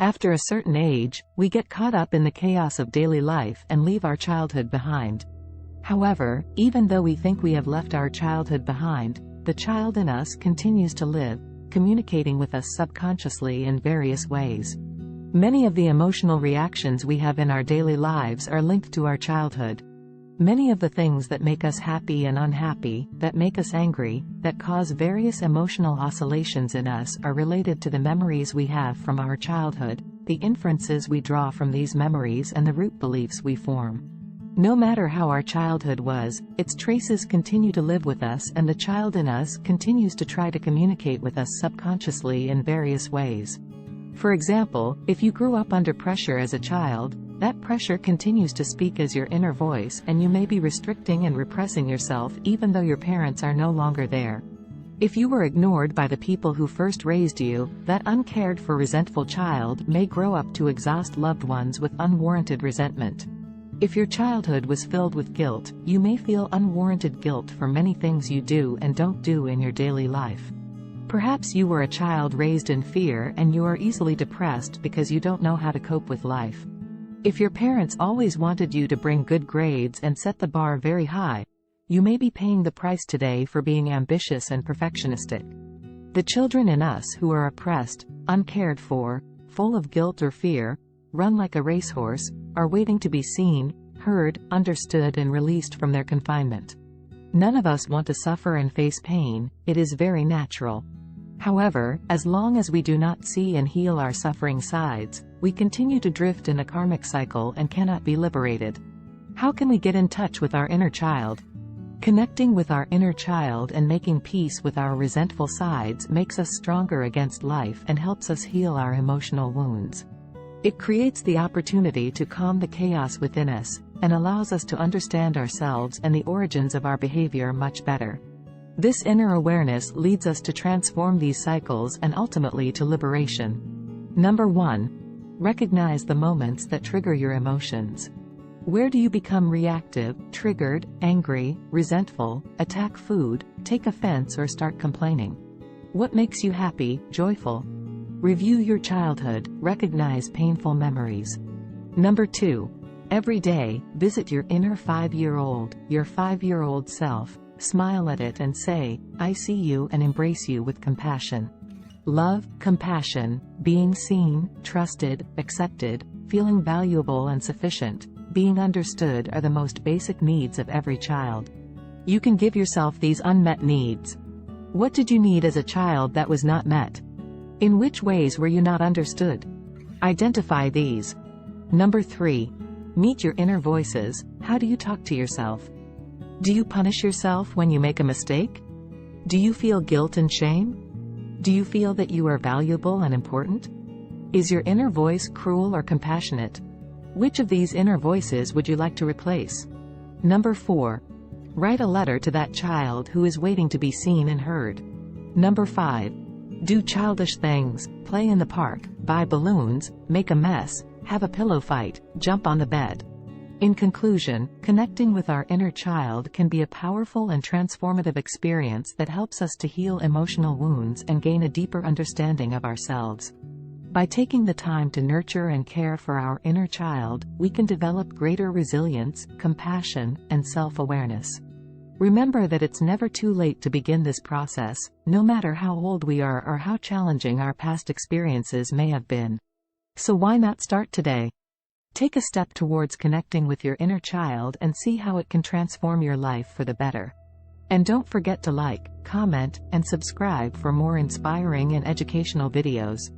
After a certain age, we get caught up in the chaos of daily life and leave our childhood behind. However, even though we think we have left our childhood behind, the child in us continues to live, communicating with us subconsciously in various ways. Many of the emotional reactions we have in our daily lives are linked to our childhood. Many of the things that make us happy and unhappy, that make us angry, that cause various emotional oscillations in us are related to the memories we have from our childhood, the inferences we draw from these memories and the root beliefs we form. No matter how our childhood was, its traces continue to live with us, and the child in us continues to try to communicate with us subconsciously in various ways. For example, if you grew up under pressure as a child, that pressure continues to speak as your inner voice, and you may be restricting and repressing yourself even though your parents are no longer there. If you were ignored by the people who first raised you, that uncared for resentful child may grow up to exhaust loved ones with unwarranted resentment. If your childhood was filled with guilt, you may feel unwarranted guilt for many things you do and don't do in your daily life. Perhaps you were a child raised in fear and you are easily depressed because you don't know how to cope with life. If your parents always wanted you to bring good grades and set the bar very high, you may be paying the price today for being ambitious and perfectionistic. The children in us who are oppressed, uncared for, full of guilt or fear, run like a racehorse, are waiting to be seen, heard, understood and released from their confinement. None of us want to suffer and face pain, it is very natural. However, as long as we do not see and heal our suffering sides, we continue to drift in a karmic cycle and cannot be liberated. How can we get in touch with our inner child? Connecting with our inner child and making peace with our resentful sides makes us stronger against life and helps us heal our emotional wounds. It creates the opportunity to calm the chaos within us, and allows us to understand ourselves and the origins of our behavior much better. This inner awareness leads us to transform these cycles and ultimately to liberation. Number 1. Recognize the moments that trigger your emotions. Where do you become reactive, triggered, angry, resentful, attack food, take offense or start complaining? What makes you happy, joyful? Review your childhood, recognize painful memories. Number 2. Every day, visit your inner 5-year-old, your 5-year-old self, smile at it and say, "I see you," and embrace you with compassion. Love, compassion, being seen, trusted, accepted, feeling valuable and sufficient, being understood are the most basic needs of every child. You can give yourself these unmet needs. What did you need as a child that was not met? In which ways were you not understood? Identify these. Number 3. Meet your inner voices. How do you talk to yourself? Do you punish yourself when you make a mistake? Do you feel guilt and shame? Do you feel that you are valuable and important? Is your inner voice cruel or compassionate? Which of these inner voices would you like to replace? Number 4. Write a letter to that child who is waiting to be seen and heard. Number 5. Do childish things, play in the park, buy balloons, make a mess, have a pillow fight, jump on the bed. In conclusion, connecting with our inner child can be a powerful and transformative experience that helps us to heal emotional wounds and gain a deeper understanding of ourselves. By taking the time to nurture and care for our inner child, we can develop greater resilience, compassion, and self-awareness. Remember that it's never too late to begin this process, no matter how old we are or how challenging our past experiences may have been. So why not start today? Take a step towards connecting with your inner child and see how it can transform your life for the better. And don't forget to like, comment, and subscribe for more inspiring and educational videos.